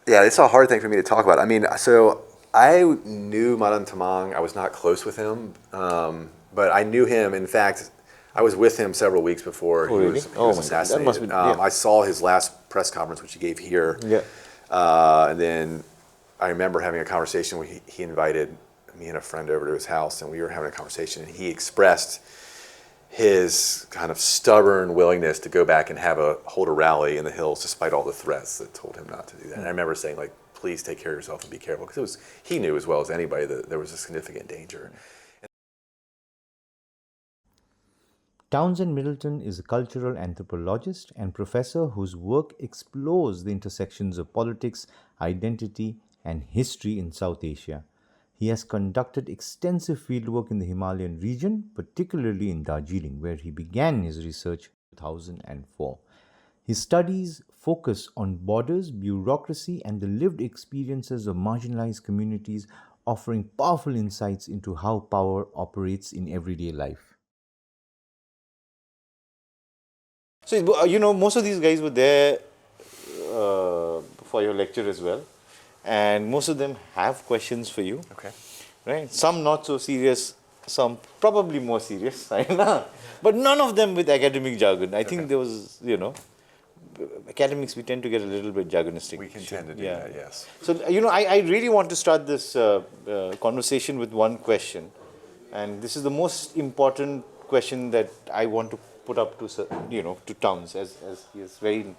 Yeah, it's a hard thing for me to talk about. I mean, so I knew Madame Tamang. I was not close with him, but I knew him. In fact, I was with him several weeks before he really? was, he Oh was my God. assassinated. That must be- yeah. I saw his last press conference, which he gave here. Yeah. And then I remember having a conversation where he invited me and a friend over to his house, and we were having a conversation, and he expressed his kind of stubborn willingness to go back and hold a rally in the hills despite all the threats that told him not to do that. And I remember saying, like, please take care of yourself and be careful, because he knew as well as anybody that there was a significant danger. Townsend Middleton is a cultural anthropologist and professor whose work explores the intersections of politics, identity, and history in South Asia. He has conducted extensive fieldwork in the Himalayan region, particularly in Darjeeling, where he began his research in 2004. His studies focus on borders, bureaucracy, and the lived experiences of marginalized communities, offering powerful insights into how power operates in everyday life. So, most of these guys were there for your lecture as well. And most of them have questions for you. Okay. Right? Some not so serious, some probably more serious. I know. But none of them with academic jargon. I think there was, academics, we tend to get a little bit jargonistic. We can tend to do that, yes. So, I really want to start this conversation with one question. And this is the most important question that I want to put up to, to Towns, as he has very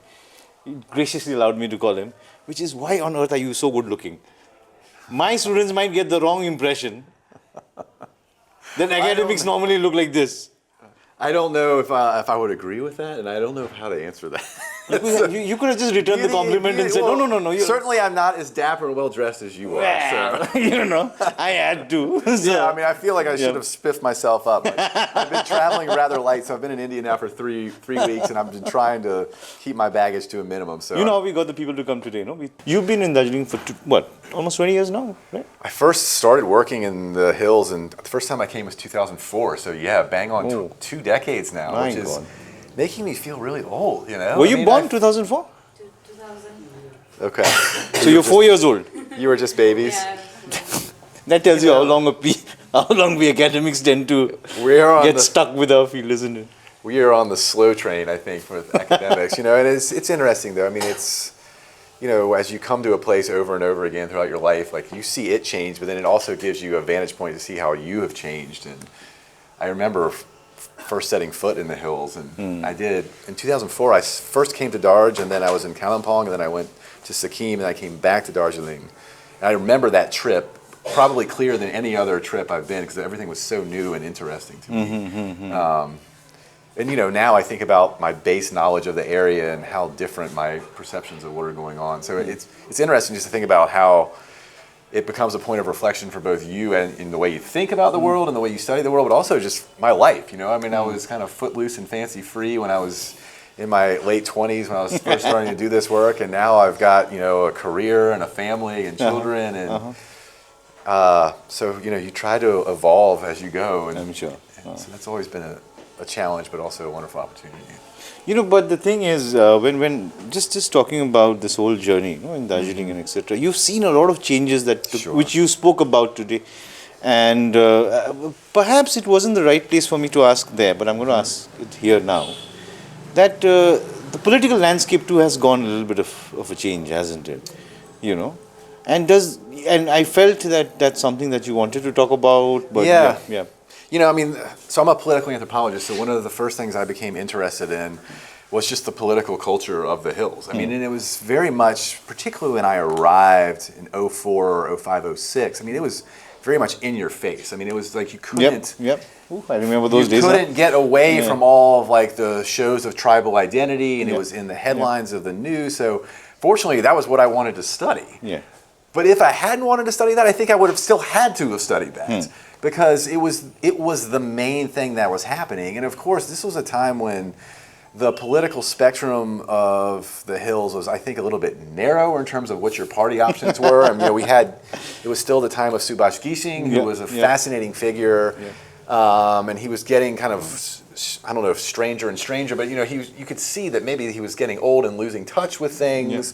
graciously allowed me to call him, which is, why on earth are you so good looking? My students might get the wrong impression that academics normally look like this. I don't know if I would agree with that, and I don't know how to answer that. You could have just returned the compliment and said, no. Certainly I'm not as dapper and well-dressed as you are. Well, I had to. So. Yeah, I mean, I feel like I should have spiffed myself up. I've been traveling rather light, so I've been in India now for three weeks, and I've been trying to keep my baggage to a minimum. So you know how we got the people to come today, no? You've been in Darjeeling for, almost 20 years now, right? I first started working in the hills, and the first time I came was 2004, so yeah, bang on 2 decades now, which is making me feel really old, Were you born 2004? 2000. Okay. So you're 4 years old? You were just babies? Yeah. That tells you how long we academics tend to get stuck with our field, isn't it? We are on the slow train, I think, with academics, and it's interesting though. I mean, it's, as you come to a place over and over again throughout your life, like you see it change, but then it also gives you a vantage point to see how you have changed. And I remember first setting foot in the hills, and I did in 2004. I first came to Darj, and then I was in Kalimpong, and then I went to Sikkim, and I came back to Darjeeling. And I remember that trip probably clearer than any other trip I've been, because everything was so new and interesting to me. And now I think about my base knowledge of the area and how different my perceptions of what are going on. So it's interesting just to think about how it becomes a point of reflection for both you and in the way you think about the world and the way you study the world, but also just my life. I mean, I was kind of footloose and fancy free when I was in my late 20s, when I was first starting to do this work, and now I've got a career and a family and children, and so you try to evolve as you go. And, I'm sure. So that's always been a challenge, but also a wonderful opportunity. But the thing is, when just talking about this whole journey, in Darjeeling and etc., you've seen a lot of changes which you spoke about today, and perhaps it wasn't the right place for me to ask there, but I'm going to ask it here now. That the political landscape too has gone a little bit of a change, hasn't it? And I felt that that's something that you wanted to talk about. But yeah. I mean, so I'm a political anthropologist, so one of the first things I became interested in was just the political culture of the hills. I mean, and it was very much, particularly when I arrived in 04 or 05, 06, I mean, it was very much in your face. I mean, it was like you couldn't... Yep. Ooh, I remember those days. You couldn't get away from all of like the shows of tribal identity, and it was in the headlines of the news. So fortunately, that was what I wanted to study. Yeah. But if I hadn't wanted to study that, I think I would have still had to have studied that. Because it was the main thing that was happening. And of course, this was a time when the political spectrum of the hills was, I think, a little bit narrower in terms of what your party options were. I mean, it was still the time of Subhash Gising, who was a fascinating figure. And he was getting kind of I don't know if stranger and stranger, but you could see that maybe he was getting old and losing touch with things.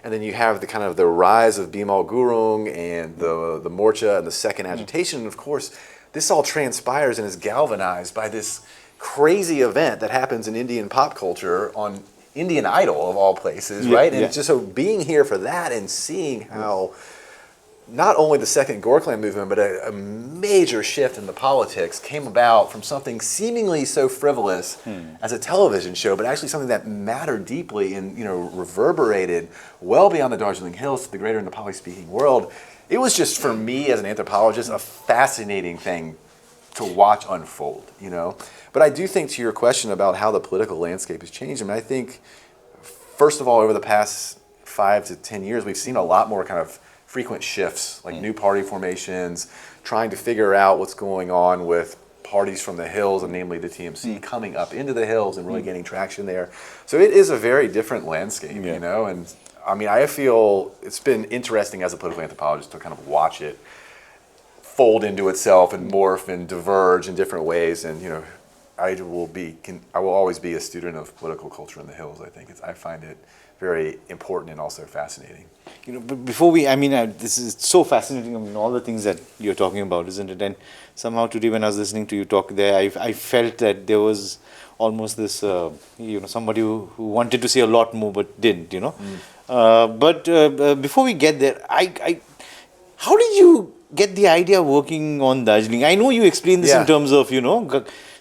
And then you have the kind of the rise of Bimal Gurung and the Morcha and the second agitation. And of course, this all transpires and is galvanized by this crazy event that happens in Indian pop culture on Indian Idol of all places, right? And just so being here for that and seeing how not only the second Gorkland movement, but a major shift in the politics came about from something seemingly so frivolous as a television show, but actually something that mattered deeply and reverberated well beyond the Darjeeling Hills to the greater Nepali-speaking world. It was just, for me as an anthropologist, a fascinating thing to watch unfold, But I do think, to your question about how the political landscape has changed, I think, first of all, over the past 5 to 10 years, we've seen a lot more kind of frequent shifts, like new party formations, trying to figure out what's going on with parties from the hills, and namely the TMC, coming up into the hills and really gaining traction there. So it is a very different landscape, and I feel it's been interesting as a political anthropologist to kind of watch it fold into itself and morph and diverge in different ways, and I will always be a student of political culture in the hills. I find it very important and also fascinating. But before we, this is so fascinating. All the things that you're talking about, isn't it? And somehow today, when I was listening to you talk there, I felt that there was almost this, somebody who wanted to say a lot more but didn't. But before we get there, how did you get the idea of working on Darjeeling? I know you explained this in terms of,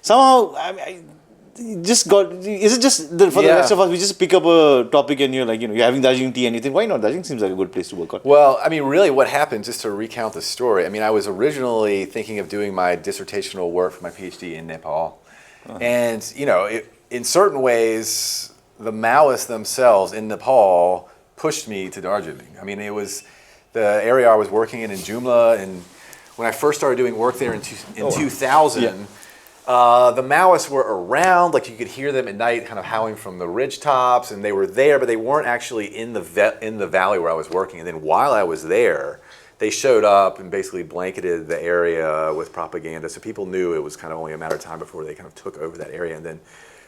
somehow, is it just for the rest of us, we just pick up a topic and you're like, you're having Darjeeling tea and you think, why not? Darjeeling seems like a good place to work on. Well, really what happened, just to recount the story, I was originally thinking of doing my dissertational work for my PhD in Nepal. And, in certain ways, the Maoists themselves in Nepal pushed me to Darjeeling. It was the area I was working in Jumla, and when I first started doing work there in 2000, the Maoists were around, like you could hear them at night kind of howling from the ridge tops, and they were there, but they weren't actually in the valley where I was working. And then while I was there, they showed up and basically blanketed the area with propaganda, so people knew it was kind of only a matter of time before they kind of took over that area. And then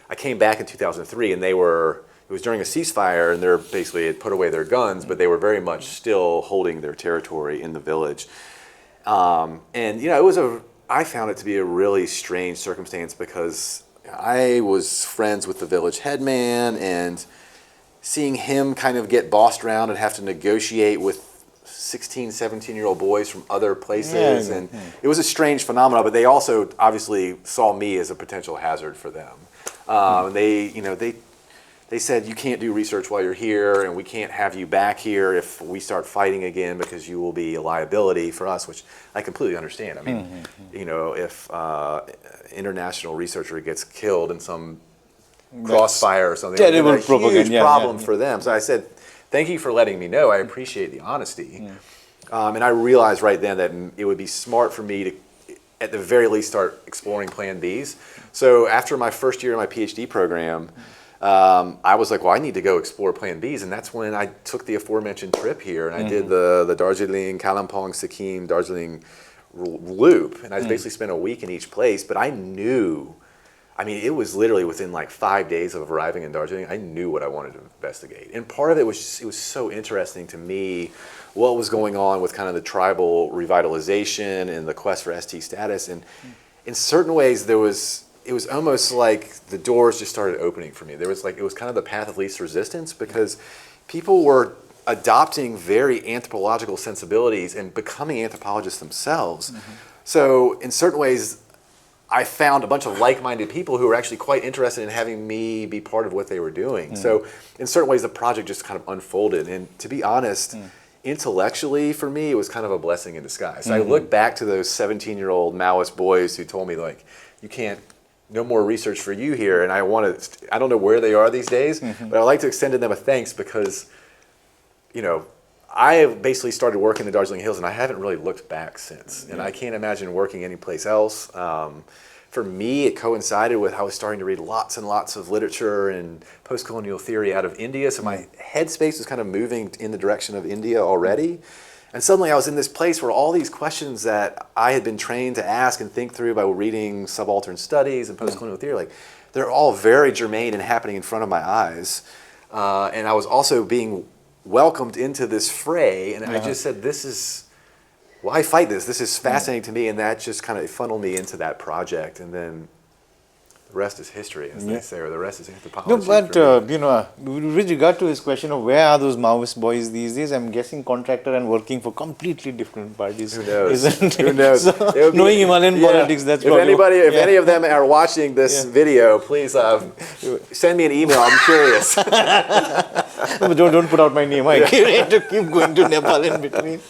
I came back in 2003, and it was during a ceasefire, and they had put away their guns, but they were very much still holding their territory in the village. I found it to be a really strange circumstance because I was friends with the village headman, and seeing him kind of get bossed around and have to negotiate with 16, 17-year-old boys from other places. It was a strange phenomenon, but they also obviously saw me as a potential hazard for them. They said, you can't do research while you're here, and we can't have you back here if we start fighting again because you will be a liability for us, which I completely understand. If international researcher gets killed in some crossfire or something, it's a huge problem for them. So I said, thank you for letting me know. I appreciate the honesty. And I realized right then that it would be smart for me to, at the very least, start exploring Plan Bs. So after my first year in my PhD program, I was like, well, I need to go explore Plan Bs, and that's when I took the aforementioned trip here, and I did the Darjeeling, Kalimpong, Sikkim, Darjeeling loop, and I basically spent a week in each place, but I knew, it was literally within like 5 days of arriving in Darjeeling, I knew what I wanted to investigate. And part of it was just, it was so interesting to me what was going on with kind of the tribal revitalization and the quest for ST status, and in certain ways it was almost like the doors just started opening for me. It was kind of the path of least resistance because people were adopting very anthropological sensibilities and becoming anthropologists themselves. So in certain ways, I found a bunch of like-minded people who were actually quite interested in having me be part of what they were doing. So in certain ways, the project just kind of unfolded. And to be honest, intellectually for me, it was kind of a blessing in disguise. So I look back to those 17-year-old Maoist boys who told me, like, you can't, no more research for you here, and I don't know where they are these days, but I'd like to extend to them a thanks because, I basically started working in the Darjeeling Hills and I haven't really looked back since, and I can't imagine working anyplace else. For me, it coincided with I was starting to read lots and lots of literature and post-colonial theory out of India, so my headspace was kind of moving in the direction of India already. And suddenly I was in this place where all these questions that I had been trained to ask and think through by reading subaltern studies and post-colonial theory, like they're all very germane and happening in front of my eyes. And I was also being welcomed into this fray, and I just said, this is, why fight this? This is fascinating to me, and that just kind of funneled me into that project, and then the rest is history, as they say, or the rest is anthropology. No, but with regard to his question of where are those Maoist boys these days, I'm guessing contractor and working for completely different parties. Who knows? Isn't Who it? knows? So, knowing Himalayan politics, that's if probably anybody, if any of them are watching this video, please send me an email. I'm curious. No, but don't put out my name. I have to keep going to Nepal in between.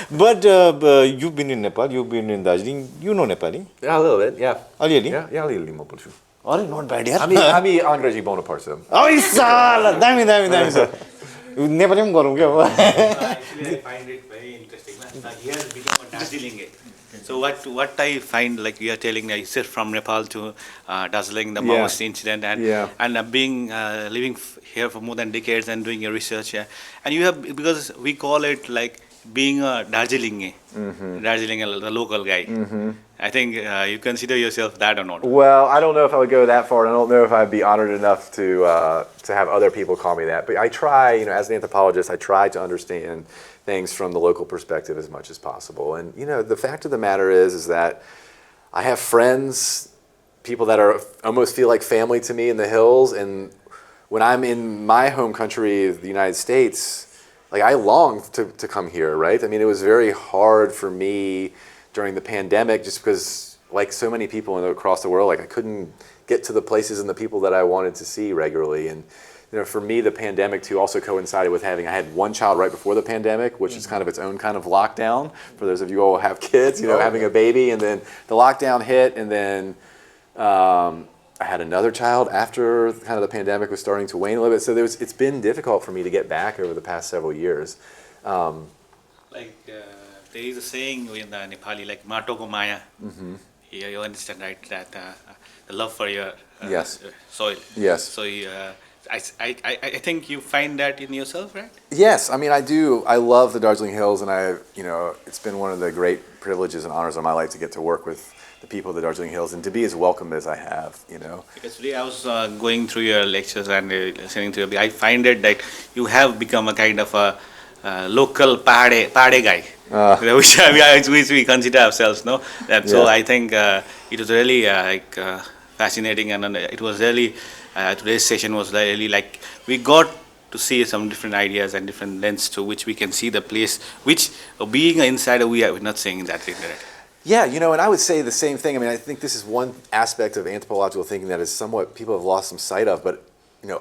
But you've been in Nepal, you've been in Darjeeling, you know Nepali? Yeah, a little bit, yeah. Aliali? Yeah, a little bit. अरे not bad यार हामी अङ्ग्रेजी बोल्नु पर्छ ओइ साला दामी sir Nepali पनि गरौँ के अब Actually, I find it very interesting. He has become a Darjeeling. So what I find, like you are telling, I sit from Nepal to Darjeeling, the Maoist incident, and being living here for more than decades and doing your research, and you have, because we call it like being a Darjeeling, Darjeeling, the local guy. I think you consider yourself that or not? Well, I don't know if I would go that far, and I don't know if I'd be honored enough to have other people call me that. But I try, as an anthropologist, I try to understand things from the local perspective as much as possible. And the fact of the matter is that I have friends, people that almost feel like family to me in the hills, and when I'm in my home country, the United States, like I long to come here, right? I mean, it was very hard for me during the pandemic, just because, like so many people across the world, like I couldn't get to the places and the people that I wanted to see regularly. And for me, the pandemic too also coincided with I had one child right before the pandemic, which is kind of its own kind of lockdown. For those of you who have kids, having a baby, and then the lockdown hit, and then I had another child after kind of the pandemic was starting to wane a little bit. So it's been difficult for me to get back over the past several years. There is a saying in the Nepali, like "Mato ko maya." You understand, right? That the love for your soil. Yes. So I think you find that in yourself, right? Yes, I mean I do. I love the Darjeeling Hills, and it's been one of the great privileges and honors of my life to get to work with the people of the Darjeeling Hills and to be as welcome as I have. Because today I was going through your lectures and listening to you. I find it that you have become a kind of a local pade guy, which we consider ourselves, no? So I think it was really fascinating, and it was really today's session was really like we got to see some different ideas and different lens to which we can see the place. Which being an insider, we're not saying that thing, right? Yeah, and I would say the same thing. I mean, I think this is one aspect of anthropological thinking that is somewhat people have lost some sight of, but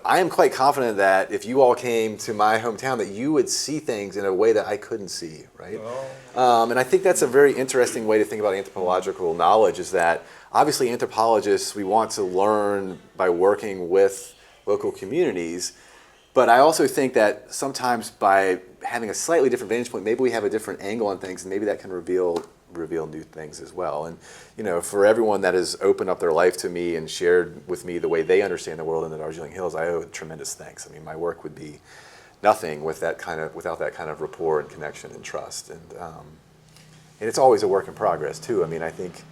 I am quite confident that if you all came to my hometown, that you would see things in a way that I couldn't see, right? And I think that's a very interesting way to think about anthropological knowledge, is that obviously anthropologists, we want to learn by working with local communities, but I also think that sometimes by having a slightly different vantage point, maybe we have a different angle on things, and maybe that can reveal new things as well. And for everyone that has opened up their life to me and shared with me the way they understand the world in the Darjeeling Hills, I owe tremendous thanks. I mean, my work would be nothing without that kind of rapport and connection and trust. And it's always a work in progress too. I mean, I think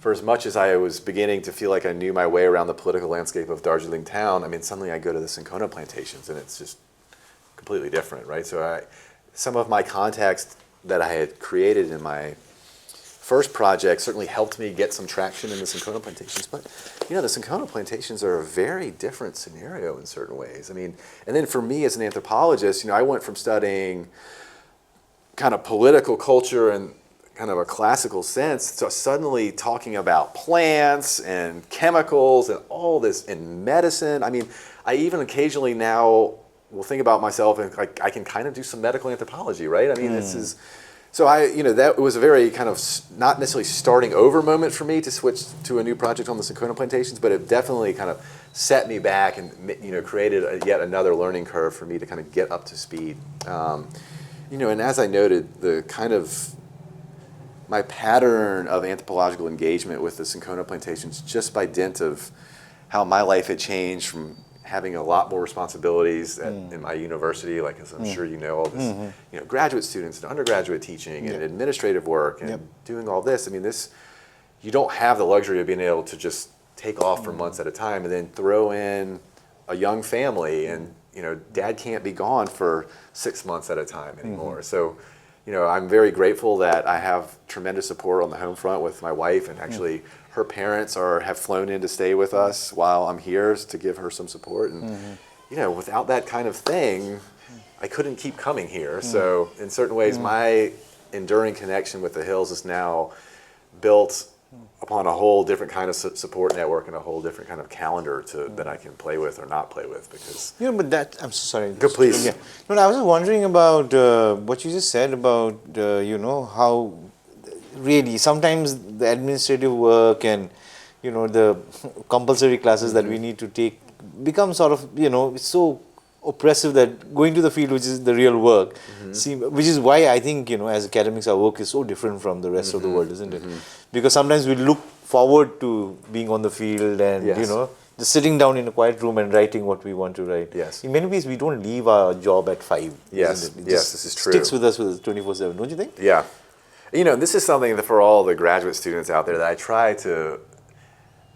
for as much as I was beginning to feel like I knew my way around the political landscape of Darjeeling town, I mean, suddenly I go to the Cinchona plantations and it's just completely different, right? So some of my context that I had created in my first project certainly helped me get some traction in the Cinchona plantations, but the Cinchona plantations are a very different scenario in certain ways. I mean, and then for me as an anthropologist, I went from studying kind of political culture and kind of a classical sense to suddenly talking about plants and chemicals and all this in medicine. I mean, I even occasionally now will think about myself and like I can kind of do some medical anthropology, right? I mean, this is. So that was a very kind of not necessarily starting over moment for me to switch to a new project on the Cinchona plantations, but it definitely kind of set me back and created yet another learning curve for me to kind of get up to speed. And as I noted, the kind of my pattern of anthropological engagement with the Cinchona plantations, just by dint of how my life had changed from having a lot more responsibilities in my university, like as I'm sure you know, all this, you know, graduate students and undergraduate teaching and administrative work and doing all this. I mean, you don't have the luxury of being able to just take off for months at a time and then throw in a young family and, you know, dad can't be gone for 6 months at a time anymore. So, you know, I'm very grateful that I have tremendous support on the home front with my wife, and actually her parents have flown in to stay with us while I'm here to give her some support. And, you know, without that kind of thing, I couldn't keep coming here. So in certain ways, my enduring connection with the hills is now built upon a whole different kind of support network and a whole different kind of calendar that I can play with or not play with, because You know, but I'm so sorry. Go, please. Yeah. No, I was just wondering about what you just said about, you know, how really sometimes the administrative work and, you know, the compulsory classes that we need to take become sort of, you know, it's so oppressive that going to the field, which is the real work, which is why I think, you know, as academics, our work is so different from the rest of the world, isn't it? Because sometimes we look forward to being on the field and, you know, just sitting down in a quiet room and writing what we want to write. Yes. In many ways, we don't leave our job at 5. Yes, isn't it? yes, this is true. Sticks with us with 24/7, don't you think? Yeah. You know, this is something that for all the graduate students out there that I try to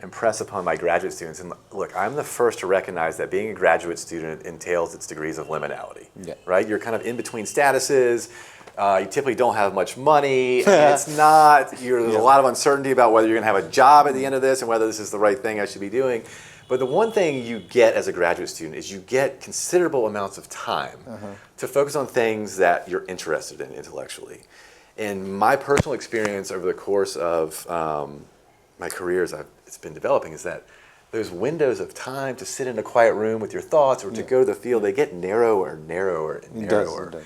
impress upon my graduate students. And look, I'm the first to recognize that being a graduate student entails its degrees of liminality, right? You're kind of in between statuses. You typically don't have much money. There's a lot of uncertainty about whether you're going to have a job at the end of this and whether this is the right thing I should be doing. But the one thing you get as a graduate student is you get considerable amounts of time to focus on things that you're interested in intellectually. And my personal experience over the course of my career as it's been developing is that those windows of time to sit in a quiet room with your thoughts or to go to the field, they get narrower and narrower and narrower. It does.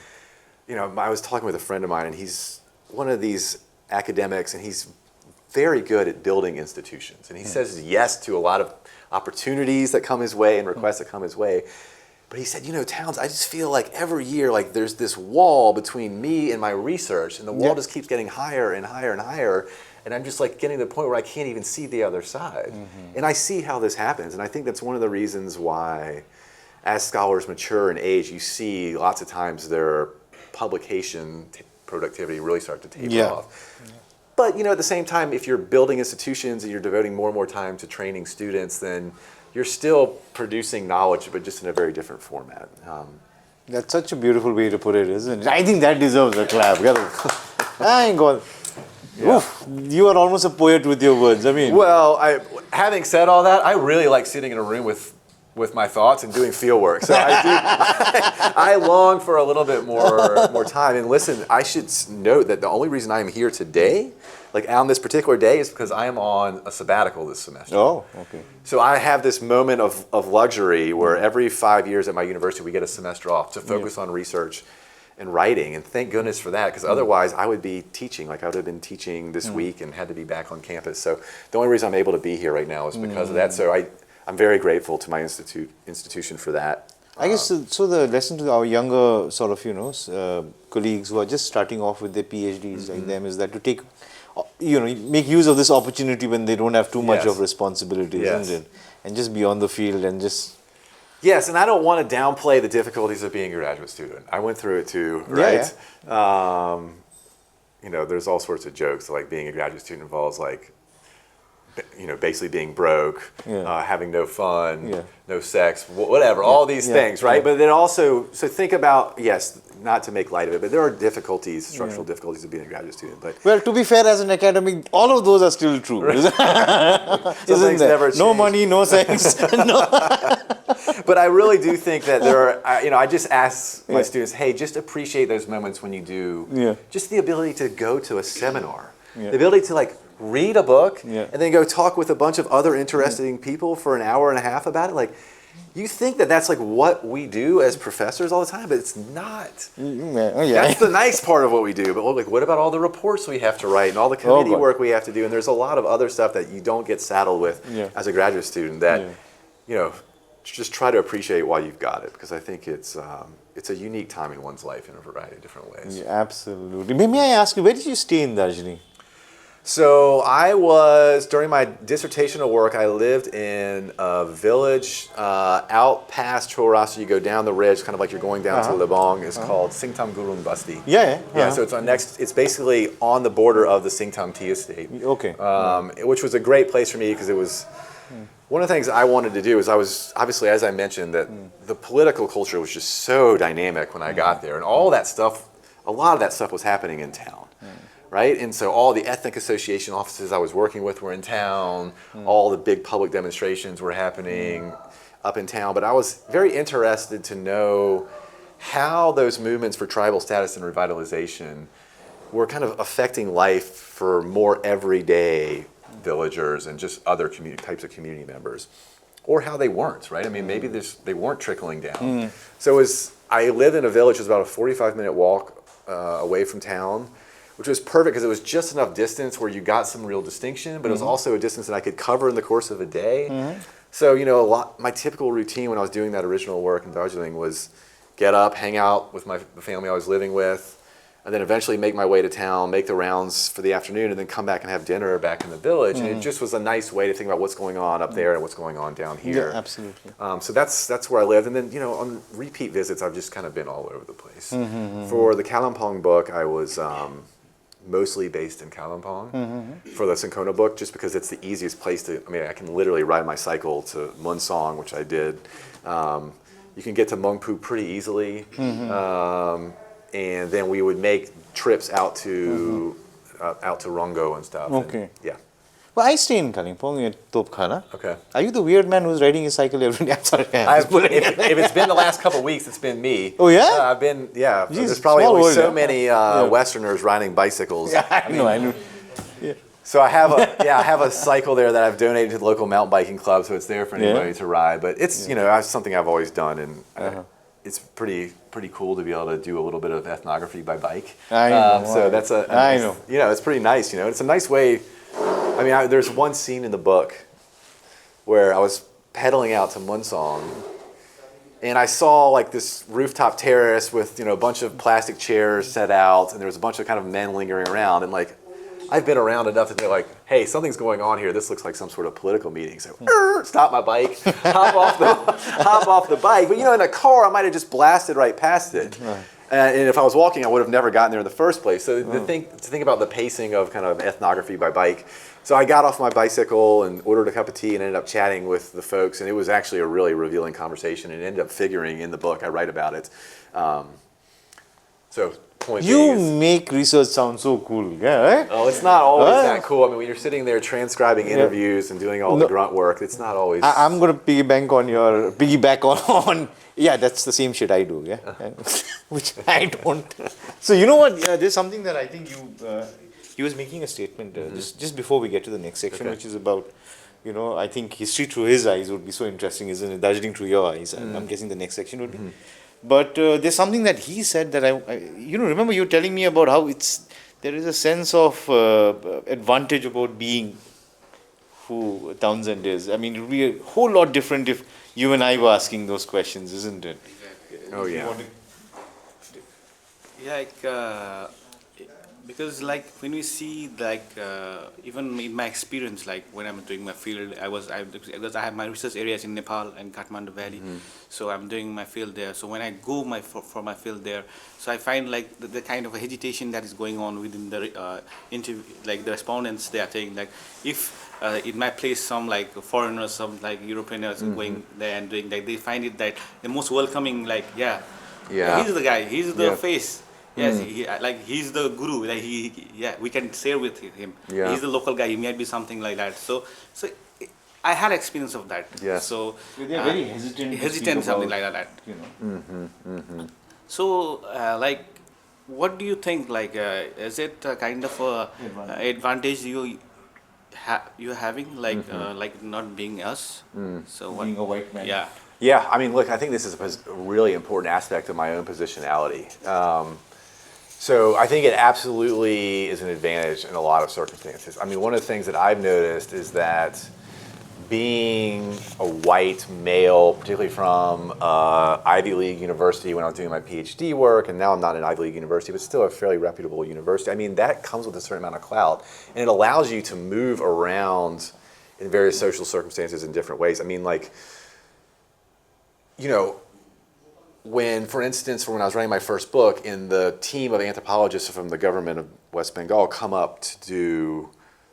You know, I was talking with a friend of mine, and he's one of these academics, and he's very good at building institutions. And he says yes to a lot of opportunities that come his way and requests that come his way. But he said, you know, Towns, I just feel like every year, like there's this wall between me and my research, and the wall just keeps getting higher and higher and higher. And I'm just like getting to the point where I can't even see the other side. And I see how this happens. And I think that's one of the reasons why, as scholars mature in age, you see lots of times their publication productivity really start to taper off. But, you know, at the same time, if you're building institutions and you're devoting more and more time to training students, then you're still producing knowledge, but just in a very different format. That's such a beautiful way to put it, isn't it? I think that deserves a clap. I ain't going. Oof, you are almost a poet with your words. I mean, well, having said all that, I really like sitting in a room with my thoughts and doing field work. So I long for a little bit more time. And listen, I should note that the only reason I'm here today, like on this particular day, is because I am on a sabbatical this semester. Oh, okay. So I have this moment of luxury where every 5 years at my university we get a semester off to focus on research and writing, and thank goodness for that, because otherwise I would be teaching. Like I would have been teaching this week and had to be back on campus. So the only reason I'm able to be here right now is because of that. So I'm very grateful to my institution for that. I guess so. The lesson to our younger sort of, you know, colleagues who are just starting off with their PhDs like them is that to take, you know, make use of this opportunity when they don't have too much of responsibility, isn't it? And just be on the field and just. Yes, and I don't want to downplay the difficulties of being a graduate student. I went through it too, right? You know, there's all sorts of jokes, like being a graduate student involves like, you know, basically being broke, having no fun, no sex, whatever, all these things, right? But then also, so think about, yes, not to make light of it, but there are difficulties, structural difficulties of being a graduate student. But well, to be fair, as an academic, all of those are still true. Isn't there? Never No money, no sex. But I really do think that there are, you know, I just ask my students, hey, just appreciate those moments when you do, just the ability to go to a seminar, the ability to like read a book and then go talk with a bunch of other interesting people for an hour and a half about it. Like, you think that that's like what we do as professors all the time, but it's not. That's the nice part of what we do. But like, what about all the reports we have to write and all the committee work we have to do? And there's a lot of other stuff that you don't get saddled with as a graduate student that, you know, just try to appreciate while you've got it, because I think it's a unique time in one's life in a variety of different ways. Yeah, absolutely. May I ask you, where did you stay in Darjeeling? So I was, during my dissertational work, I lived in a village out past Chorasa. You go down the ridge, kind of like you're going down to Lebong. It's called Singtam Gurung Basti. Yeah, so it's on it's basically on the border of the Singtam Tea Estate. Okay. Which was a great place for me because it was, one of the things I wanted to do is I was, obviously, as I mentioned, that the political culture was just so dynamic when I got there. And all that stuff, a lot of that stuff was happening in town. Right? And so all the ethnic association offices I was working with were in town. All the big public demonstrations were happening up in town. But I was very interested to know how those movements for tribal status and revitalization were kind of affecting life for more everyday villagers and just other types of community members. Or how they weren't, right? I mean, maybe they weren't trickling down. So I lived in a village that was about a 45-minute walk away from town, which was perfect because it was just enough distance where you got some real distinction, but it was also a distance that I could cover in the course of a day. So, my typical routine when I was doing that original work in Darjeeling was get up, hang out with the family I was living with, and then eventually make my way to town, make the rounds for the afternoon, and then come back and have dinner back in the village. And it just was a nice way to think about what's going on up there and what's going on down here. Yeah, absolutely. So that's where I lived. And then, on repeat visits, I've just kind of been all over the place. For the Kalimpong book, I was mostly based in Kalimpong for the Cinchona book, just because it's the easiest place to, I can literally ride my cycle to Munsong, which I did. You can get to Mungpu pretty easily. And then we would make trips out to Rongo and stuff. Okay. And, yeah. Well, I stay in Kalimpong at Topkhana. Okay. Are you the weird man who's riding his cycle every day? I'm sorry. If it's been the last couple of weeks, it's been me. Oh, yeah? I've been, Jeez, there's probably small only world, so yeah. many Westerners riding bicycles. Yeah, I know. So I have a cycle there that I've donated to the local mountain biking club, so it's there for anybody to ride. But it's it's something I've always done, and it's pretty cool to be able to do a little bit of ethnography by bike. I know. So that's it's pretty nice. It's a nice way. There's one scene in the book where I was pedaling out to Munsong, and I saw like this rooftop terrace with a bunch of plastic chairs set out, and there was a bunch of kind of men lingering around, and like I've been around enough that they're like, hey, something's going on here. This looks like some sort of political meeting. So stop my bike, hop off the bike. But in a car, I might have just blasted right past it. Right. And if I was walking, I would have never gotten there in the first place. So to think about the pacing of kind of ethnography by bike. So I got off my bicycle and ordered a cup of tea and ended up chatting with the folks. And it was actually a really revealing conversation. And it ended up figuring in the book. I write about it. You make research sound so cool, yeah, right? Oh, it's not always that cool. When you're sitting there transcribing interviews and doing all the grunt work, it's not always. I'm going to piggyback on. Yeah, that's the same shit I do, yeah, which I don't. So you know what? Yeah, there's something that I think he was making a statement just before we get to the next section, which is about. I think history through his eyes would be so interesting, isn't it? Darjeeling through your eyes. I'm guessing the next section would be. But there's something that he said that I remember you telling me about how there is a sense of advantage about being who Townsend is. It would be a whole lot different if you and I were asking those questions, isn't it? Exactly. Oh, yeah. Because when we see even in my experience, when I'm doing my field, because I have my research areas in Nepal and Kathmandu Valley, so I'm doing my field there. So when I go for my field there, so I find the kind of a hesitation that is going on within the interview, the respondents. They are saying if in my place some foreigners, some Europeans going there and doing they find it that the most welcoming he's the guy, he's the face. Yes, he's the guru. We can share with him. Yeah. He's the local guy. He might be something like that. So I had experience of that. Yes. So they're very hesitant something like that. So what do you think? Is it a kind of a advantage you're having? Not being us. So being a white man. Yeah. Yeah. Look, I think this is a really important aspect of my own positionality. So I think it absolutely is an advantage in a lot of circumstances. One of the things that I've noticed is that being a white male, particularly from Ivy League university when I was doing my PhD work, and now I'm not an Ivy League university, but still a fairly reputable university. I mean, that comes with a certain amount of clout, and it allows you to move around in various social circumstances in different ways. I mean, like, you know, when, for instance, when I was writing my first book, and the team of anthropologists from the government of West Bengal come up to do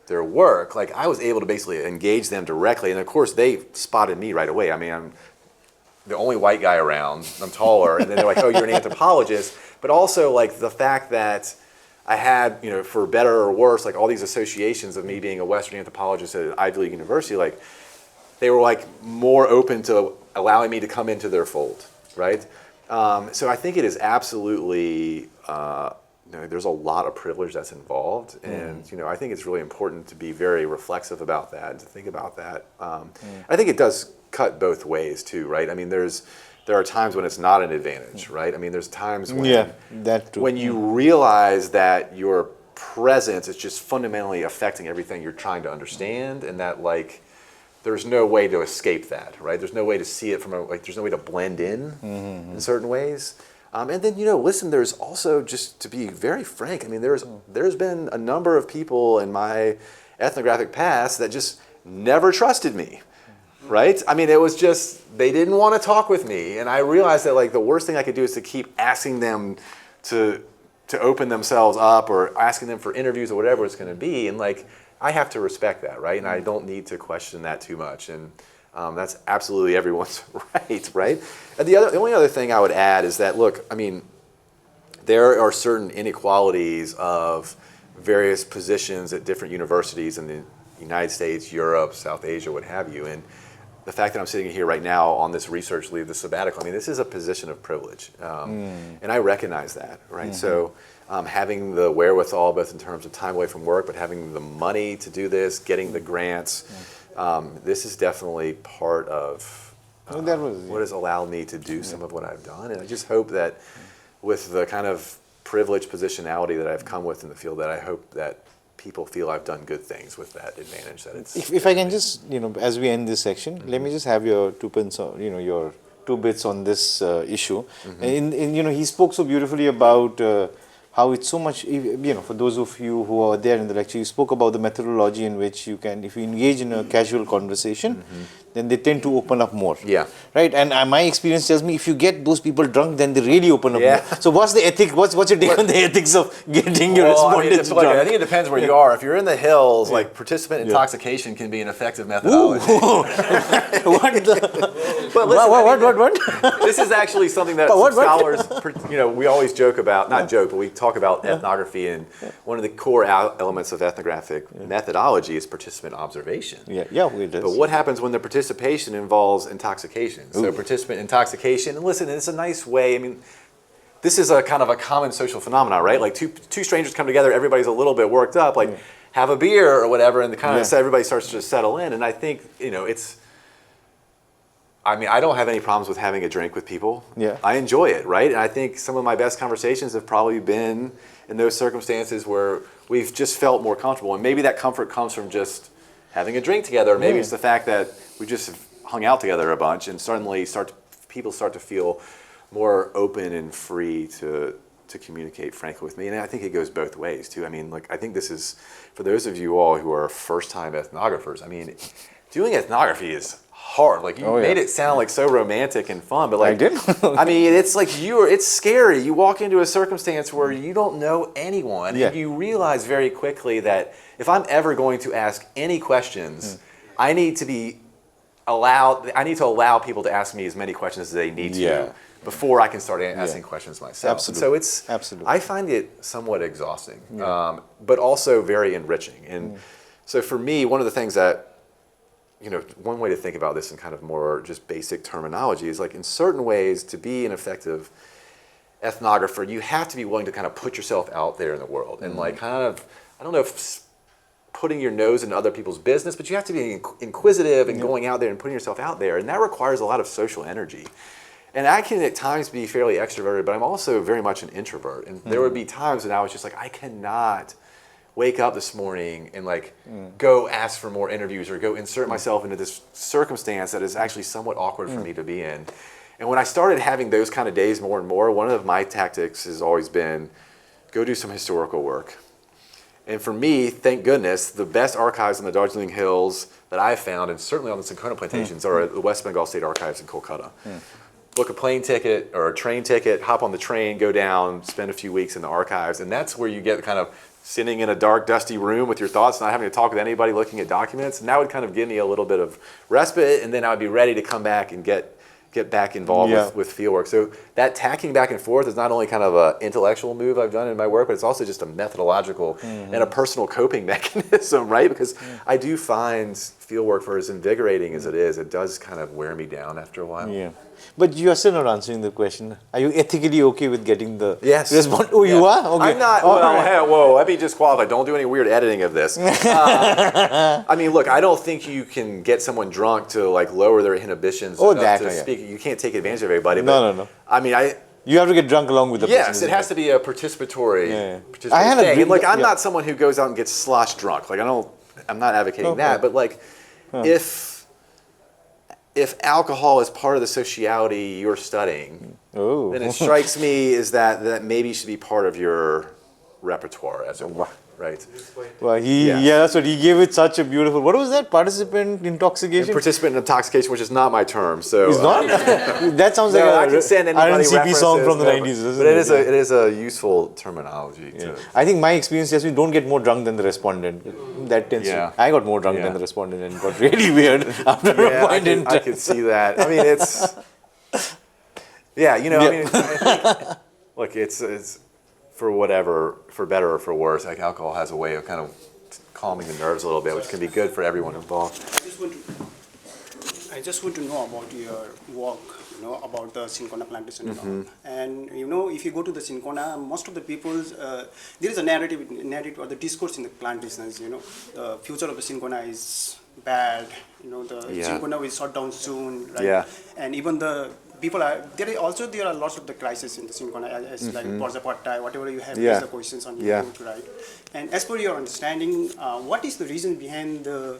their work, like I was able to basically engage them directly, and of course they spotted me right away. I mean, I'm the only white guy around, I'm taller, and then they're like, oh, you're an anthropologist, but also like the fact that I had, you know, for better or worse, like all these associations of me being a Western anthropologist at an Ivy League university, like they were like more open to allowing me to come into their fold, right? So I think it is absolutely, you know, there's a lot of privilege that's involved, and you know, I think it's really important to be very reflexive about that and to think about that. I think it does cut both ways too, right? I mean, there are times when it's not an advantage, right? I mean, there's times when that too. When you realize that your presence is just fundamentally affecting everything you're trying to understand, and that like there's no way to escape that, right? There's no way to see it from there's no way to blend in certain ways. And then, you know, listen, there's also, just to be very frank, I mean, there's been a number of people in my ethnographic past that just never trusted me, right? I mean, it was just, they didn't want to talk with me. And I realized that like the worst thing I could do is to keep asking them to open themselves up, or asking them for interviews or whatever it's going to be. And like, I have to respect that, right? And I don't need to question that too much. And that's absolutely everyone's right? And the only other thing I would add is that, look, I mean, there are certain inequalities of various positions at different universities in the United States, Europe, South Asia, what have you. And the fact that I'm sitting here right now on this research leave, the sabbatical, I mean, this is a position of privilege. And I recognize that, right? So having the wherewithal, both in terms of time away from work, but having the money to do this, getting the grants, this is definitely part of what has allowed me to do some of what I've done. And I just hope that with the kind of privileged positionality that I've come with in the field, that I hope that people feel I've done good things with that advantage. That it's. If I can just, you know, as we end this section, let me just have your two pence, you know, your 2 bits on this issue. And you know, he spoke so beautifully about how it's so much, you know, for those of you who are there in the lecture, you spoke about the methodology in which you can, if you engage in a casual conversation, then they tend to open up more. Yeah. Right? And my experience tells me if you get those people drunk, then they really open up Yeah. more. So what's the ethic, what's your take on the ethics of getting your respondents drunk? I think it depends where you are. If you're in the hills, like participant intoxication can be an effective methodology. What the? But listen, What? this is actually something that some scholars, you know, we always joke about, not joke, but we talk about ethnography, and one of the core elements of ethnographic methodology is participant observation. Yeah, it does. But what happens when the participation involves intoxication? So participant intoxication, and listen, it's a nice way, I mean, this is a kind of a common social phenomenon, right? Like two strangers come together, everybody's a little bit worked up, like have a beer or whatever, and the kind of everybody starts to settle in. And I think, you know, I mean, I don't have any problems with having a drink with people. Yeah. I enjoy it, right? And I think some of my best conversations have probably been in those circumstances where we've just felt more comfortable. And maybe that comfort comes from just having a drink together. Or maybe it's the fact that we just hung out together a bunch, and suddenly people start to feel more open and free to communicate frankly with me. And I think it goes both ways too. I mean, like, I think this is, for those of you all who are first-time ethnographers, I mean, doing ethnography is hard. Like, you made it sound like so romantic and fun, but like, I did. I mean, it's like it's scary. You walk into a circumstance where you don't know anyone, and you realize very quickly that if I'm ever going to ask any questions, I need to allow people to ask me as many questions as they need to before I can start asking questions myself. Absolutely. So I find it somewhat exhausting, but also very enriching. And so for me, one of the things that, you know, one way to think about this in kind of more just basic terminology is, like, in certain ways, to be an effective ethnographer, you have to be willing to kind of put yourself out there in the world and like kind of, I don't know if putting your nose into other people's business, but you have to be inquisitive and going out there and putting yourself out there. And that requires a lot of social energy. And I can at times be fairly extroverted, but I'm also very much an introvert. And there would be times when I was just like, I cannot wake up this morning and like go ask for more interviews or go insert myself into this circumstance that is actually somewhat awkward for me to be in. And when I started having those kind of days more and more, one of my tactics has always been go do some historical work. And for me, thank goodness, the best archives on the Darjeeling Hills that I've found, and certainly on the Cinchona plantations, are at the West Bengal State Archives in Kolkata. Book a plane ticket or a train ticket, hop on the train, go down, spend a few weeks in the archives, and that's where you get kind of sitting in a dark, dusty room with your thoughts, not having to talk with anybody, looking at documents, and that would kind of give me a little bit of respite, and then I would be ready to come back and get back involved with fieldwork. So that tacking back and forth is not only kind of an intellectual move I've done in my work, but it's also just a methodological and a personal coping mechanism, right? Because I do find fieldwork, for as invigorating as it is, it does kind of wear me down after a while. Yeah. But you are still not answering the question. Are you ethically okay with getting the response? Oh, Yeah. you are? Okay. I'm not. Well, hey, whoa, let me just qualify. Don't do any weird editing of this. I mean, look, I don't think you can get someone drunk to like lower their inhibitions enough to speak. You can't take advantage of everybody. But, No. I mean, you have to get drunk along with the person. Yes, it has to be a participatory, I had a thing. dream And, like, that- I'm not someone who goes out and gets slosh drunk. Like, I'm not advocating that. But like, if alcohol is part of the sociality you're studying, then it strikes me is that maybe should be part of your repertoire, as it were, right? Well, that's what he gave it such a beautiful. What was that? Participant intoxication. Participant in intoxication, which is not my term, so It's not. That sounds like I can send anybody RNCP song from the references, 90s. but it is a useful terminology. I think my experience is we don't get more drunk than the respondent. That tends to. I got more drunk than the respondent and got really weird after a point in time. I could see that. I mean, it's I mean, I think, look, it's for better or for worse. Like alcohol has a way of kind of calming the nerves a little bit, which can be good for everyone involved. I just want to know about your work, about the Cinchona plantation and all. And if you go to the Cinchona, most of the people's there is a narrative or the discourse in the plantations. The future of the Cinchona is bad. The Cinchona will shut down soon, right? Yeah. And even the people there are lots of the crises in the Cinchona, as like Porzapatta, whatever you have raised the questions on your book, right? And as per your understanding, what is the reason behind the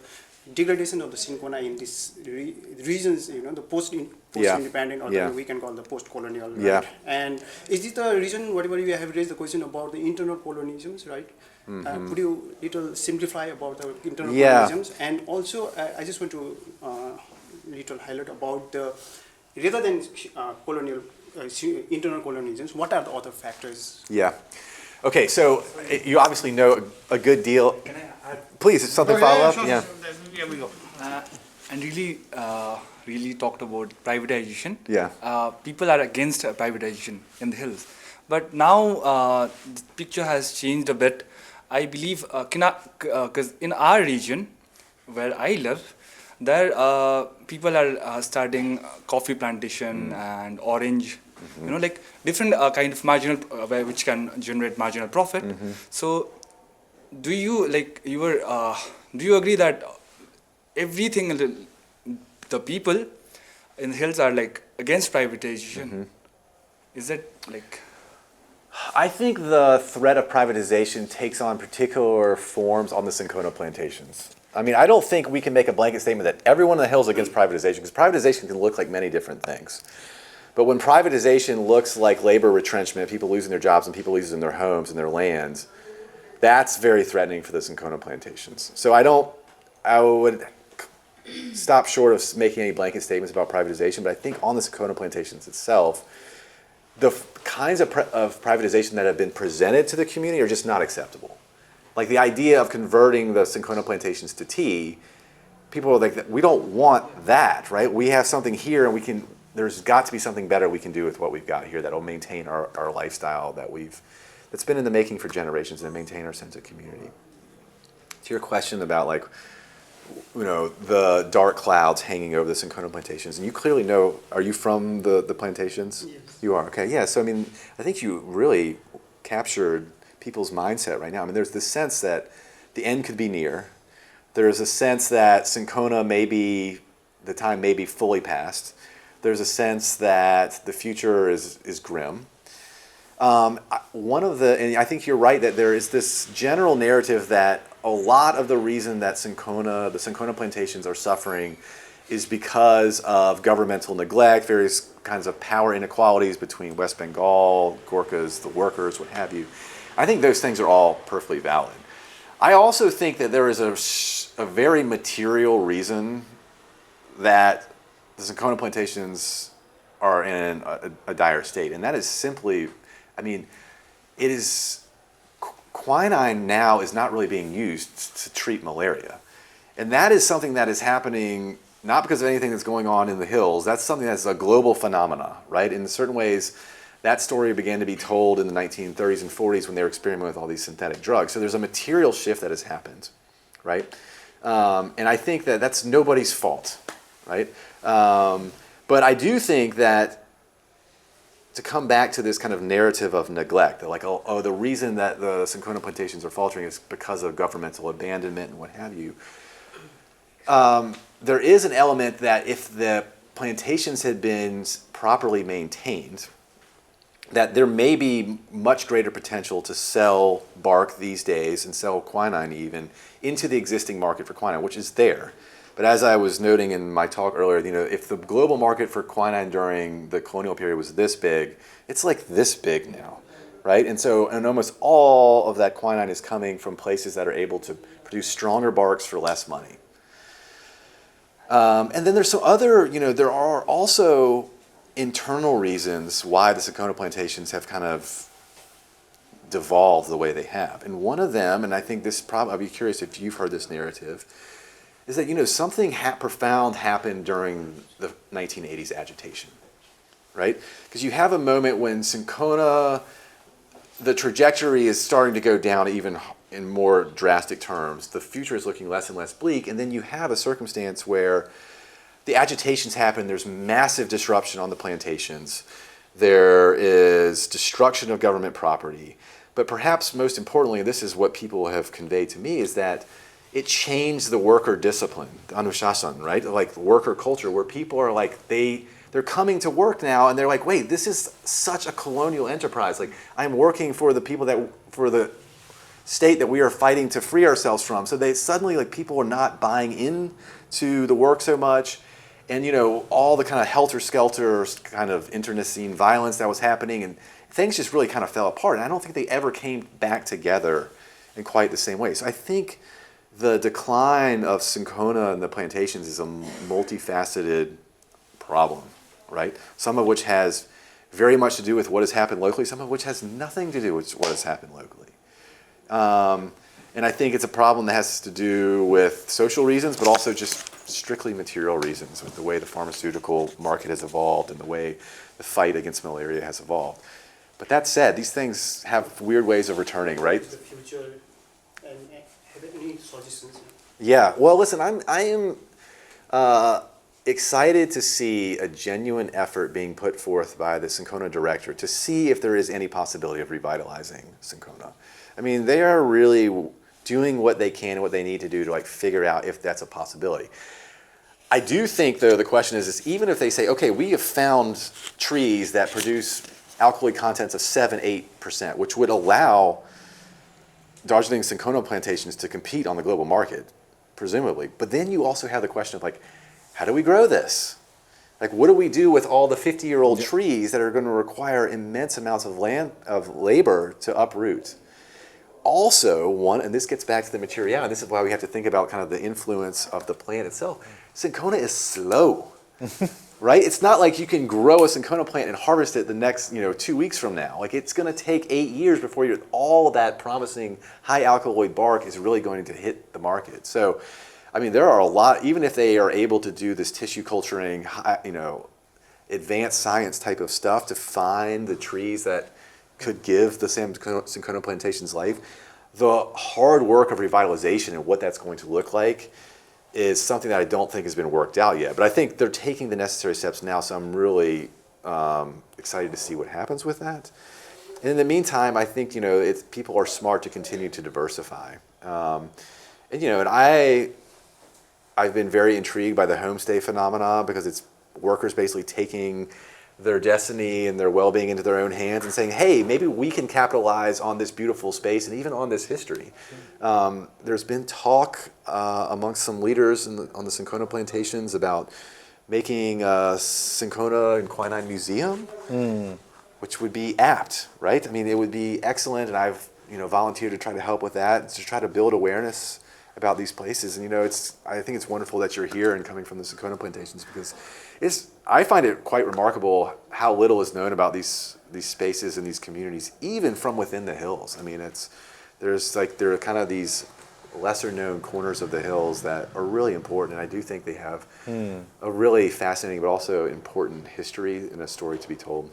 degradation of the Cinchona in these regions, the post-independent or the, we can call the post-colonial, right? Yeah. And is this the reason, whatever you have raised the question about the internal colonialisms, right? Could you little simplify about the internal colonialisms? And also, I just want to little highlight about the, rather than colonial, internal colonialisms, what are the other factors? Yeah. Okay, so you obviously know a good deal. Can I add? Please, it's something follow up? Sure, Yeah. Here we go. And really talked about privatization. Yeah. People are against privatization in the hills. But now the picture has changed a bit. I believe, because in our region, where I live, there people are starting coffee plantation and orange, like different kind of marginal, which can generate marginal profit. So, do you do you agree that everything, the people in the hills are like against privatization? Is that like? I think the threat of privatization takes on particular forms on the Cinchona plantations. I mean, I don't think we can make a blanket statement that everyone in the hills is against privatization, because privatization can look like many different things. But when privatization looks like labor retrenchment, people losing their jobs and people losing their homes and their lands, that's very threatening for the Cinchona plantations. So I would stop short of making any blanket statements about privatization, but I think on the Cinchona plantations itself, the kinds of privatization that have been presented to the community are just not acceptable. Like the idea of converting the Cinchona plantations to tea, people are like, we don't want that, right? We have something here, and there's got to be something better we can do with what we've got here that will maintain our lifestyle that's been in the making for generations and maintain our sense of community. To your question about the dark clouds hanging over the Cinchona plantations, and you clearly know, are you from the plantations? Yes. You are, okay, yeah. So I mean, I think you really captured people's mindset right now. I mean, there's this sense that the end could be near. There's a sense that Cinchona the time may be fully past. There's a sense that the future is grim. And I think you're right that there is this general narrative that a lot of the reason that the Cinchona plantations are suffering is because of governmental neglect, various kinds of power inequalities between West Bengal, Gorkhas, the workers, what have you. I think those things are all perfectly valid. I also think that there is a very material reason that the Cinchona plantations are in a dire state, and that is simply, I mean, it is, quinine now is not really being used to treat malaria. And that is something that is happening not because of anything that's going on in the hills. That's something that's a global phenomena, right? In certain ways, that story began to be told in the 1930s and 40s when they were experimenting with all these synthetic drugs. So there's a material shift that has happened, right? And I think that that's nobody's fault, right? But I do think that to come back to this kind of narrative of neglect, that like, oh, the reason that the Cinchona plantations are faltering is because of governmental abandonment and what have you. There is an element that if the plantations had been properly maintained, that there may be much greater potential to sell bark these days and sell quinine even into the existing market for quinine, which is there. But as I was noting in my talk earlier, if the global market for quinine during the colonial period was this big, it's like this big now, right? And almost all of that quinine is coming from places that are able to produce stronger barks for less money. And then there's some other, there are also internal reasons why the Cinchona plantations have kind of devolved the way they have. And one of them, and I think this probably, I'll be curious if you've heard this narrative, is that, something profound happened during the 1980s agitation, right? Because you have a moment when Cinchona, the trajectory is starting to go down even in more drastic terms. The future is looking less and less bleak, and then you have a circumstance where the agitations happen, there's massive disruption on the plantations, there is destruction of government property, but perhaps most importantly, this is what people have conveyed to me, is that it changed the worker discipline, the anushasan, right? Like worker culture, where people are like, they're coming to work now, and they're like, wait, this is such a colonial enterprise. Like, I'm working for the people for the state that we are fighting to free ourselves from. So they suddenly, like, people are not buying into the work so much. And, all the kind of helter-skelter kind of internecine violence that was happening, and things just really kind of fell apart. And I don't think they ever came back together in quite the same way. So I think the decline of Cinchona and the plantations is a multifaceted problem, right? Some of which has very much to do with what has happened locally, some of which has nothing to do with what has happened locally. And I think it's a problem that has to do with social reasons, but also just strictly material reasons, with the way the pharmaceutical market has evolved and the way the fight against malaria has evolved. But that said, these things have weird ways of returning, right? The future, and have any suggestions? Yeah, well, listen, I am excited to see a genuine effort being put forth by the Cinchona director to see if there is any possibility of revitalizing Cinchona. I mean, they are really doing what they can and what they need to do to figure out if that's a possibility. I do think, though, the question is even if they say, okay, we have found trees that produce alkaloid contents of 7-8%, which would allow Darjeeling Cinchona plantations to compete on the global market, presumably. But then you also have the question of how do we grow this? What do we do with all the 50-year-old trees that are going to require immense amounts of labor to uproot? Also, and this gets back to the materiality, this is why we have to think about kind of the influence of the plant itself. Cinchona is slow, right? It's not like you can grow a Cinchona plant and harvest it the next 2 weeks from now. It's going to take 8 years before all that promising high alkaloid bark is really going to hit the market. So, I mean, there are a lot, even if they are able to do this tissue culturing, advanced science type of stuff to find the trees that could give the Cinchona plantations life, the hard work of revitalization and what that's going to look like is something that I don't think has been worked out yet. But I think they're taking the necessary steps now, so I'm really excited to see what happens with that. And in the meantime, I think people are smart to continue to diversify. And I've been very intrigued by the homestay phenomena because it's workers basically taking their destiny and their well-being into their own hands and saying, hey, maybe we can capitalize on this beautiful space and even on this history. There's been talk amongst some leaders on the Cinchona plantations about making a Cinchona and Quinine Museum, which would be apt, right? I mean, it would be excellent, and I've volunteered to try to help with that, to try to build awareness about these places. And I think it's wonderful that you're here and coming from the Cinchona plantations, because I find it quite remarkable how little is known about these spaces and these communities, even from within the hills. I mean, there are kind of these lesser known corners of the hills that are really important, and I do think they have a really fascinating but also important history and a story to be told.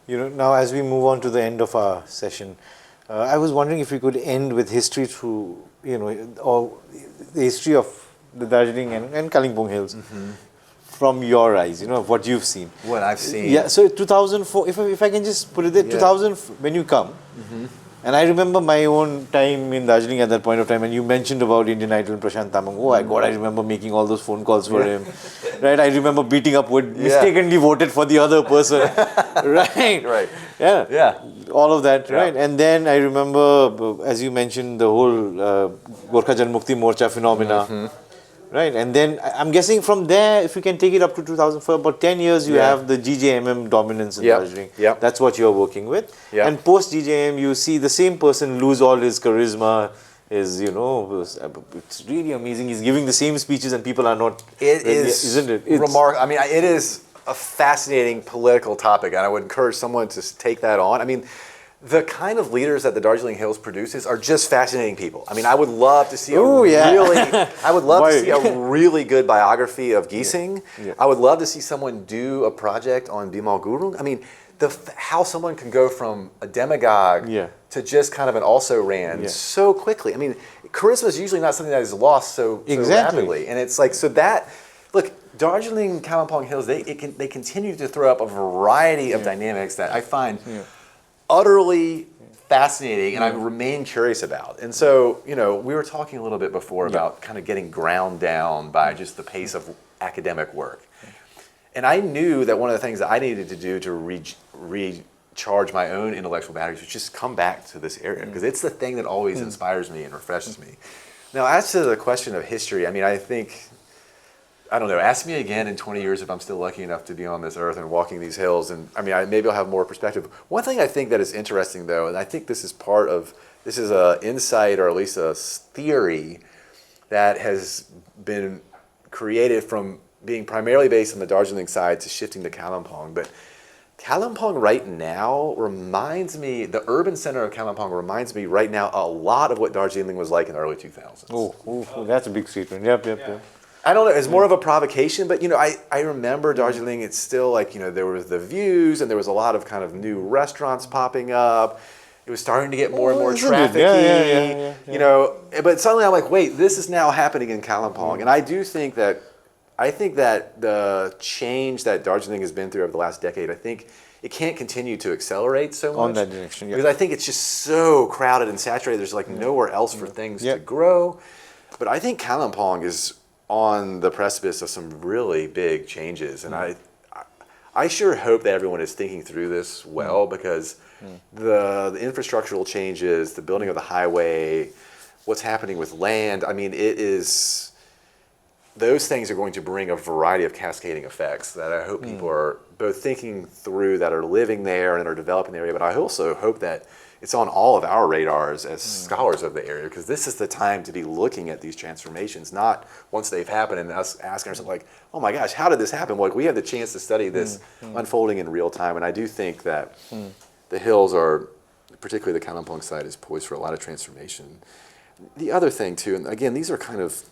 Now as we move on to the end of our session, I was wondering if we could end with history through, or the history of the Darjeeling and Kalimpong hills from your eyes, of what you've seen. What I've seen. Yeah, so 2004, if I can just put it there, 2000, when you come, and I remember my own time in Darjeeling at that point of time, and you mentioned about Indian Idol and Prashant Tamang. Oh my God, I remember making all those phone calls for him. Right, I remember beating up with mistakenly voted for the other person. Right. Right. Yeah. Yeah. All of that, right? And then I remember, as you mentioned, the whole Gorkha Jan Mukti Morcha phenomena. Right, and then I'm guessing from there, if you can take it up to 2000, for about 10 years, you have the GJMM dominance in Darjeeling. That's what you're working with. And post GJM, you see the same person lose all his charisma. It's really amazing. He's giving the same speeches and people are not. It is, isn't it? Remarkable. I mean, it is a fascinating political topic, and I would encourage someone to take that on. I mean, the kind of leaders that the Darjeeling Hills produces are just fascinating people. I mean, I would love to see a really good biography of Gising. I would love to see someone do a project on Bimal Gurung. I mean, how someone can go from a demagogue to just kind of an also-ran so quickly. I mean, charisma is usually not something that is lost so rapidly. And it's like, look, Darjeeling, Kalimpong Hills, they continue to throw up a variety of dynamics that I find utterly fascinating and I remain curious about. And so, we were talking a little bit before about kind of getting ground down by just the pace of academic work. And I knew that one of the things that I needed to do to recharge my own intellectual batteries was just come back to this area, because it's the thing that always inspires me and refreshes me. Now, as to the question of history, I mean, I don't know, ask me again in 20 years if I'm still lucky enough to be on this earth and walking these hills, and I mean, maybe I'll have more perspective. One thing I think that is interesting, though, and I think this is an insight, or at least a theory that has been created from being primarily based on the Darjeeling side to shifting to Kalimpong. But Kalimpong right now reminds me, the urban center of Kalimpong reminds me right now a lot of what Darjeeling was like in the early 2000s. Oh, that's a big statement. Yep. I don't know, it's more of a provocation, but I remember Darjeeling, it's still like, there was the views and there was a lot of kind of new restaurants popping up. It was starting to get more and more trafficky, but suddenly I'm like, wait, this is now happening in Kalimpong. And I think that the change that Darjeeling has been through over the last decade, I think it can't continue to accelerate so much. On that direction, because I think it's just so crowded and saturated. There's like nowhere else for things to grow. But I think Kalimpong is on the precipice of some really big changes, and I sure hope that everyone is thinking through this well, because the infrastructural changes, the building of the highway, what's happening with land, I mean, those things are going to bring a variety of cascading effects that I hope people are both thinking through, that are living there and are developing the area, but I also hope that it's on all of our radars as scholars of the area, because this is the time to be looking at these transformations, not once they've happened and us asking ourselves like, oh my gosh, how did this happen? Like, we have the chance to study this unfolding in real time, and I do think that the hills are, particularly the Kalimpong side, is poised for a lot of transformation. The other thing too, and again, these are kind of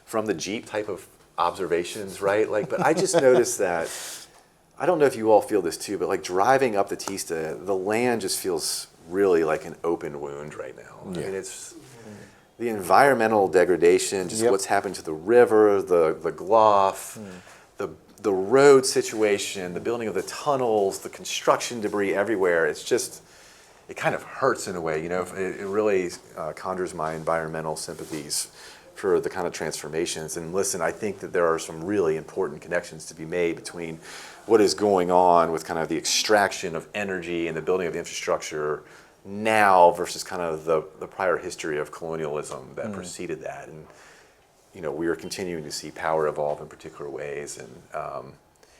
from the Jeep type of observations, right? Like, but I just noticed that, I don't know if you all feel this too, but like driving up the Tista, the land just feels really like an open wound right now. I mean, it's the environmental degradation, just what's happened to the river, the Gloff, the road situation, the building of the tunnels, the construction debris everywhere. It's just, it kind of hurts in a way, It really conjures my environmental sympathies for the kind of transformations. And listen, I think that there are some really important connections to be made between what is going on with kind of the extraction of energy and the building of the infrastructure now versus kind of the prior history of colonialism that preceded that. And, you know, we are continuing to see power evolve in particular ways. And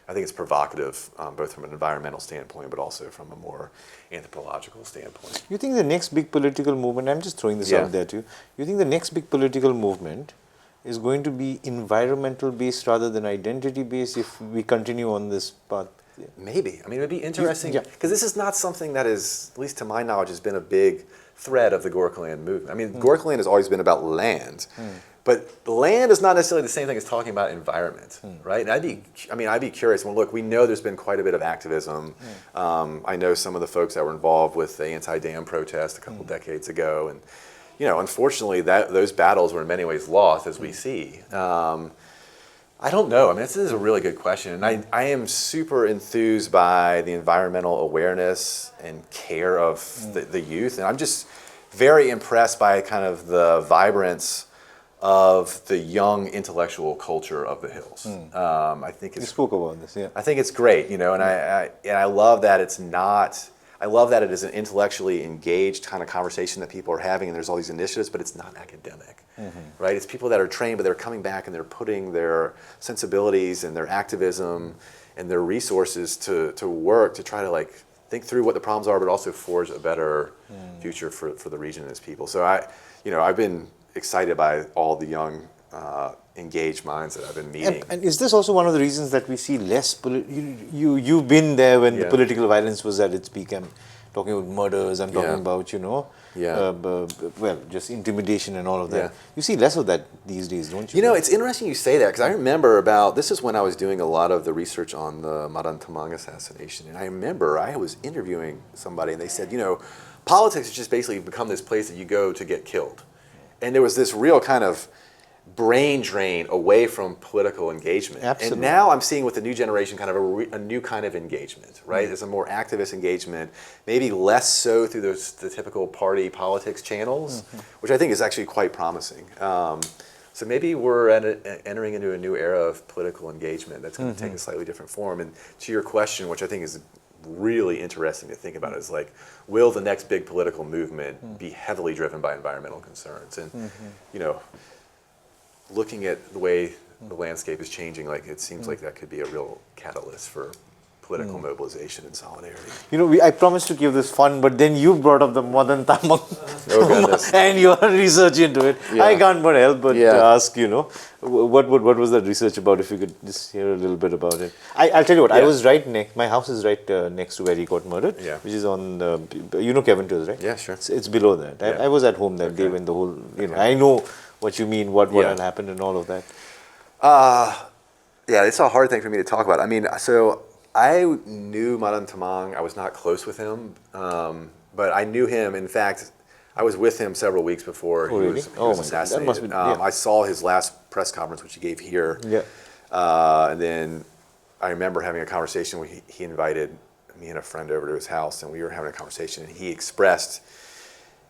I think it's provocative, both from an environmental standpoint, but also from a more anthropological standpoint. You think the next big political movement, I'm just throwing this out there too, you think the next big political movement is going to be environmental based rather than identity based if we continue on this path? Yeah. Maybe. I mean, it would be interesting, because this is not something that is, at least to my knowledge, has been a big thread of the Gorkhaland movement. I mean, Gorkhaland has always been about land, but land is not necessarily the same thing as talking about environment, right? And I'd be curious. Well, look, we know there's been quite a bit of activism. I know some of the folks that were involved with the anti-dam protest a couple decades ago, and you know, unfortunately, those battles were in many ways lost, as we see. I don't know. I mean, this is a really good question. And I am super enthused by the environmental awareness and care of the youth. And I'm just very impressed by kind of the vibrance of the young intellectual culture of the hills. I think You it's, spoke about this, yeah. I think it's great, you know, and I love that it's not, I love that it is an intellectually engaged kind of conversation that people are having, and there's all these initiatives, but it's not academic, right? It's people that are trained, but they're coming back and they're putting their sensibilities and their activism and their resources to work to try to like think through what the problems are, but also forge a better future for the region and its people. So I've been excited by all the young engaged minds that I've been meeting. And is this also one of the reasons that we see less, you've been there when the political violence was at its peak? I'm talking about murders, I'm talking about, you know, well, just intimidation and all of that. Yeah. You see less of that these days, don't you? You know, it's interesting you say that, because I remember this is when I was doing a lot of the research on the Madame Tamang assassination, and I remember I was interviewing somebody and they said, you know, politics has just basically become this place that you go to get killed. And there was this real kind of brain drain away from political engagement. Absolutely. And now I'm seeing with the new generation kind of a new kind of engagement, right? There's a more activist engagement, maybe less so through the typical party politics channels, which I think is actually quite promising. So maybe we're entering into a new era of political engagement that's going to take a slightly different form. And to your question, which I think is really interesting to think about, is like, will the next big political movement be heavily driven by environmental concerns? And you know, looking at the way the landscape is changing, like it seems like that could be a real catalyst for political mobilization and solidarity. You know, I promised to give this fun, but then you brought up the modern Tamang goodness. and your research into it. Yeah. I can't but help but Yeah. ask, you know, what was that research about? If you could just hear a little bit about it. I'll tell you what, I was right next, my house is right next to where he got murdered, which is on, you know Kevin Tools, right? Yeah, sure. It's below that. I was at home that day when the whole, you know, I know what you mean, what had happened and all of that. Yeah, it's a hard thing for me to talk about. I mean, so I knew Madame Tamang. I was not close with him, but I knew him. In fact, I was with him several weeks before he was assassinated. That must be, I saw his last press conference, which he gave here. And then I remember having a conversation where he invited me and a friend over to his house, and we were having a conversation, and he expressed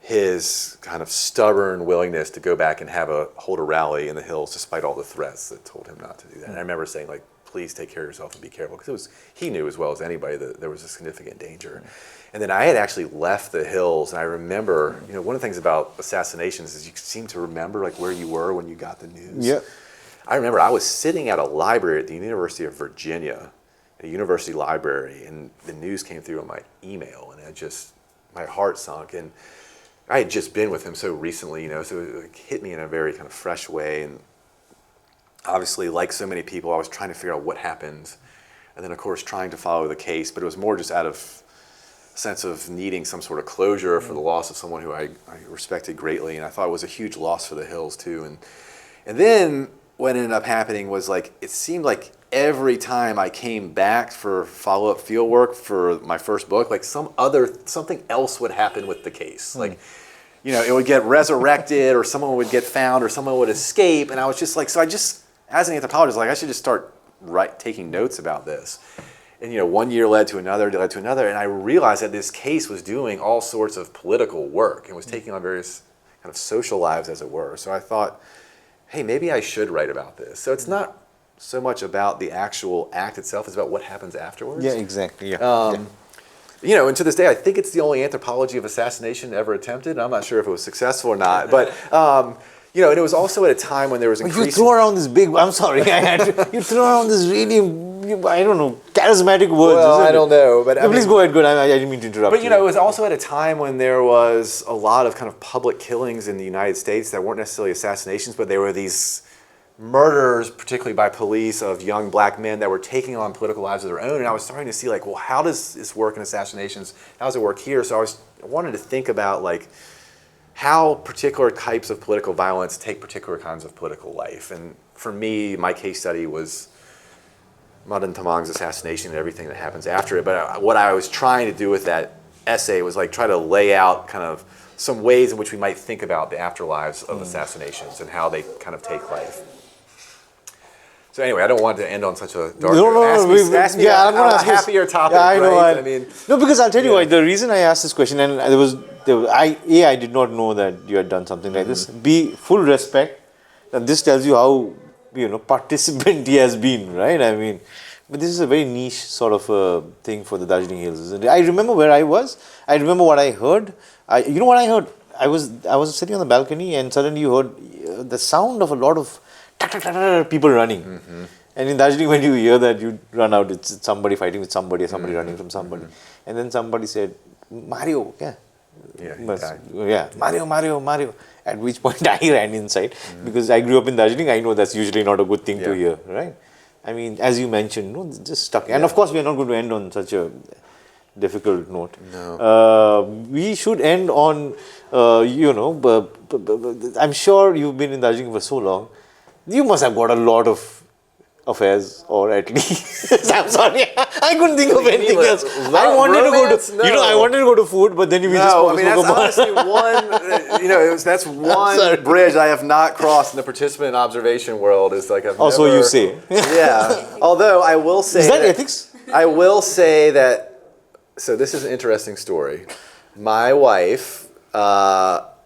his kind of stubborn willingness to go back and hold a rally in the hills despite all the threats that told him not to do that. And I remember saying, like, please take care of yourself and be careful, because he knew as well as anybody that there was a significant danger. And then I had actually left the hills, and I remember, you know, one of the things about assassinations is you seem to remember like where you were when you got the news. I remember I was sitting at a library at the University of Virginia, a university library, and the news came through on my email, and my heart sunk. And I had just been with him so recently, you know, so it hit me in a very kind of fresh way. And obviously, like so many people, I was trying to figure out what happened. And then, of course, trying to follow the case. But it was more just out of a sense of needing some sort of closure for the loss of someone who I respected greatly. And I thought it was a huge loss for the hills, too. And then what ended up happening was, like, it seemed like every time I came back for follow-up field work for my first book, like something else would happen with the case. Like, you know, it would get resurrected, or someone would get found, or someone would escape. And I was just like, as an anthropologist, like, I should just start taking notes about this. And, you know, one year led to another, and I realized that this case was doing all sorts of political work and was taking on various kind of social lives, as it were. So I thought, hey, maybe I should write about this. So it's not so much about the actual act itself, it's about what happens afterwards. Yeah, exactly. Yeah. You know, and to this day, I think it's the only anthropology of assassination ever attempted. I'm not sure if it was successful or not, but you know, and it was also at a time when there was You increasing. throw around this big. I'm sorry. You throw around this really, I don't know, charismatic words. Well, isn't I it? don't know, but I No, please mean, go ahead. Good. I didn't mean to interrupt. But you know, it was also at a time when there was a lot of kind of public killings in the United States that weren't necessarily assassinations, but they were these murders, particularly by police, of young black men that were taking on political lives of their own. And I was starting to see, like, well, how does this work in assassinations? How does it work here? So I wanted to think about, like, how particular types of political violence take particular kinds of political life. And for me, my case study was Madan Tamang's assassination and everything that happens after it. But what I was trying to do with that essay was like try to lay out kind of some ways in which we might think about the afterlives of assassinations and how they kind of take life. So anyway, I don't want to end on such a dark. Ask me I'm going to a ask you. happier topic. Yeah, I know. Right? I mean, no, because I'll tell you why. The reason I asked this question, and I did not know that you had done something like this. B, full respect. And this tells you how participant he has been, right? I mean, but this is a very niche sort of thing for the Darjeeling Hills, isn't it? I remember where I was. I remember what I heard. You know what I heard? I was sitting on the balcony, and suddenly you heard the sound of a lot of people running. Mm-hmm. And in Darjeeling, when you hear that, you run out. It's somebody fighting with somebody, or somebody running from somebody. And then somebody said, Mario, Mario. At which point I ran inside because I grew up in Darjeeling. I know that's usually not a good thing to hear, right? I mean, as you mentioned, just stuck. And of course, we are not going to end on such a difficult note. No. We should end on, I'm sure you've been in Darjeeling for so long. You must have got a lot of affairs, or at least I'm sorry, I couldn't think of anything else. I wanted romance? to go to, I wanted to go to food, but then we just spoke that's about honestly one. That's one bridge I have not crossed in the participant observation world. Is like I've also never, you say, yeah. Although I will say is that ethics? I will say that. So this is an interesting story. My wife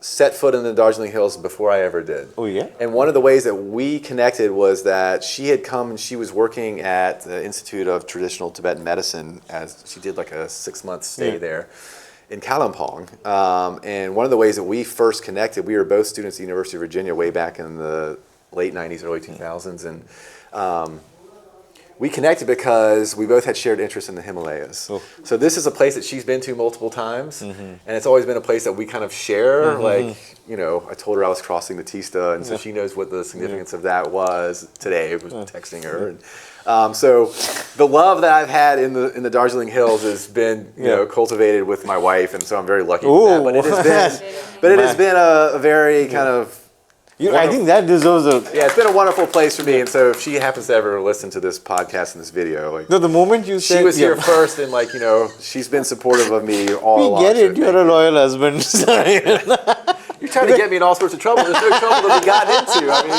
set foot in the Darjeeling Hills before I ever did. Oh, yeah? And one of the ways that we connected was that she had come and she was working at the Institute of Traditional Tibetan Medicine as she did like a 6-month stay there in Kalimpong. And one of the ways that we first connected, we were both students at the University of Virginia way back in the late 90s, early 2000s. And we connected because we both had shared interest in the Himalayas. Oh. So this is a place that she's been to multiple times, and it's always been a place that we kind of share. Like, I told her I was crossing the Tista, and so she knows what the significance of that was today. I was texting her. And, so the love that I've had in the Darjeeling Hills has been, cultivated with my wife, and so I'm very lucky for that. But it has been a very kind of I think that deserves a... Yeah, it's been a wonderful place for me, and so if she happens to ever listen to this podcast and this video, like... No, the moment you said... She was here first, and she's been supportive of me all along. We get it, you're a loyal husband. Sorry. You're trying to get me in all sorts of trouble. There's no trouble that we got into. I mean...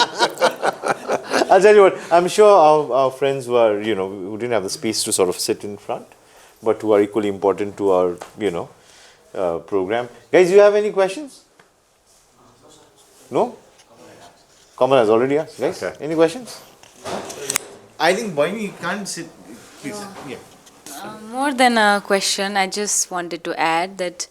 I'll tell you what, I'm sure our friends who are, who didn't have the space to sort of sit in front, but who are equally important to our, program. Guys, do you have any questions? No? Kamal has already asked, guys. Okay. Any questions? I think Boyni can't sit. Please. Yeah. More than a question, I just wanted to add that,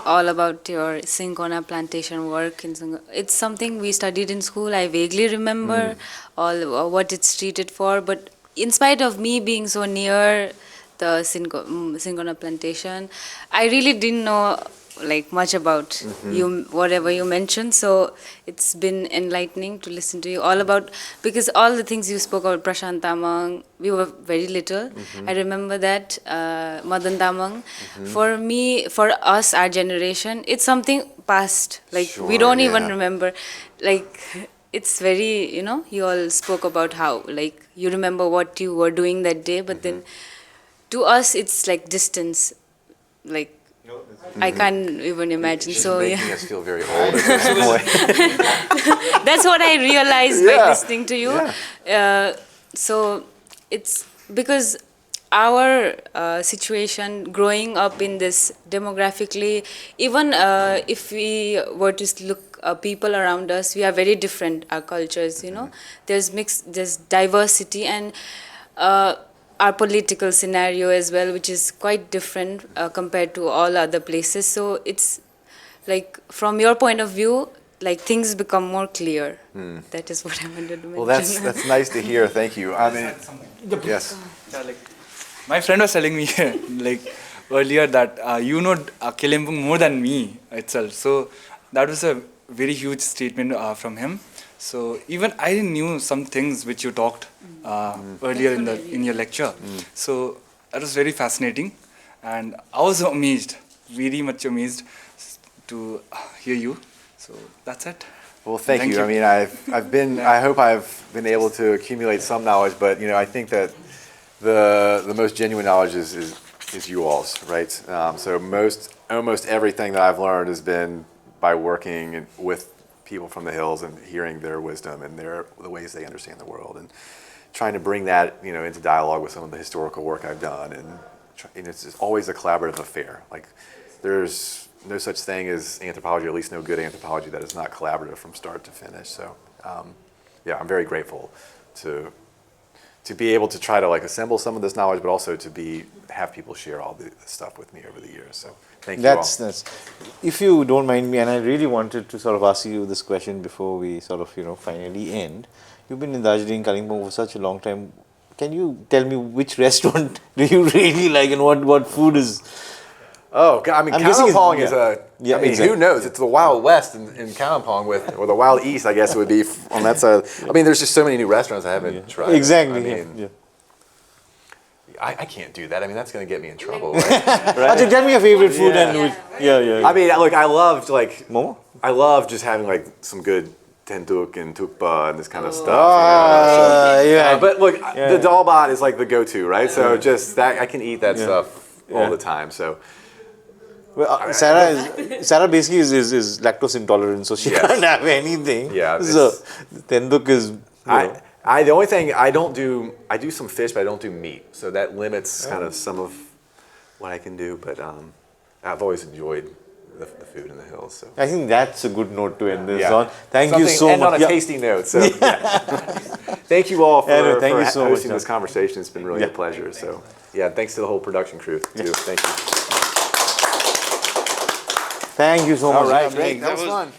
all about your Cinchona plantation work. It's something we studied in school. I vaguely remember all what it's treated for. But in spite of me being so near the Cinchona plantation, I really didn't know much about you, whatever you mentioned. So it's been enlightening to listen to you all about, because all the things you spoke about, Prashant Tamang, we were very little. I remember that, Madan Tamang. For me, for us, our generation, it's something past. We don't even remember. It's very, you all spoke about how, you remember what you were doing that day, but then to us, it's distance. I can't even imagine. She's so making us feel very old at this point. That's what I realized by listening to you. So it's because our situation growing up in this demographically, even if we were to look people around us, we are very different, our cultures, you know. There's diversity, and our political scenario as well, which is quite different compared to all other places. So it's like, from your point of view, like things become more clear. That is what I wanted to mention. Well, that's nice to hear. Thank you. I mean, yes. Yeah, like my friend was telling me like earlier that you know Kalimpong more than me itself. So that was a very huge statement from him. So even I knew some things which you talked earlier in your lecture. So that was very fascinating, and I was amazed, very much amazed to hear you. So that's it. Well, thank you. I mean, I hope I've been able to accumulate some knowledge, but you know, I think that the most genuine knowledge is you all's, right? So almost everything that I've learned has been by working with people from the hills and hearing their wisdom and the ways they understand the world, and trying to bring that, you know, into dialogue with some of the historical work I've done. And it's always a collaborative affair. Like, there's no such thing as anthropology, or at least no good anthropology, that is not collaborative from start to finish. So, yeah, I'm very grateful to be able to try to like assemble some of this knowledge, but also to have people share all the stuff with me over the years. So, thank you all. That's. If you don't mind me, and I really wanted to sort of ask you this question before we sort of, you know, finally end. You've been in Darjeeling, Kalimpong for such a long time. Can you tell me which restaurant do you really like, and what food is? Oh, God, I mean, Kalimpong is a. Yeah, I mean, exactly. who knows? It's the Wild West in Kalimpong or the Wild East, I guess it would be on that side. I mean, there's just so many new restaurants I haven't tried. Exactly. I mean, yeah. I can't do that. I mean, that's going to get me in trouble. Right? Ajay, tell me your favorite food I mean, look, I loved like Momo? I love just having like some good tenduk and tukpa and this kind of stuff. But look, the dalbat is like the go-to, right? So just that, I can eat that stuff all the time. So. Well, Sarah basically is lactose intolerant, so she can't have anything. Yeah. So tenduk is. The only thing I do some fish, but I don't do meat. So that limits kind of some of what I can do. But I've always enjoyed the food in the hills. So I think that's a good note to end this on. Thank you so end much. on a tasty note. So thank you all for so hosting much, this conversation. It's been really a pleasure. So yeah, thanks to the whole production crew too. Thank you. Thank you so much. All right, great. That was fun.